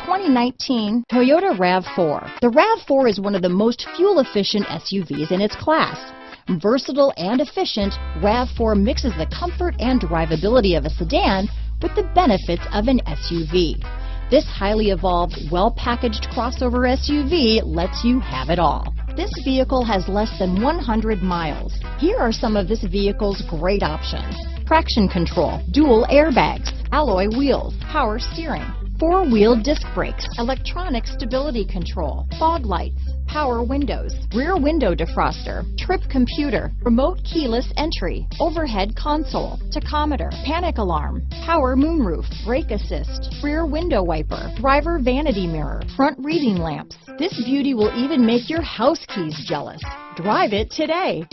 2019 Toyota RAV4. The RAV4 is one of the most fuel-efficient SUVs in its class. Versatile and efficient, RAV4 mixes the comfort and drivability of a sedan with the benefits of an SUV. This highly evolved, well-packaged crossover SUV lets you have it all. This vehicle has less than 100 miles. Here are some of this vehicle's great options: traction control, dual airbags, alloy wheels, power steering, four-wheel disc brakes, electronic stability control, fog lights, power windows, rear window defroster, trip computer, remote keyless entry, overhead console, tachometer, panic alarm, power moonroof, brake assist, rear window wiper, driver vanity mirror, front reading lamps. This beauty will even make your house keys jealous. Drive it today.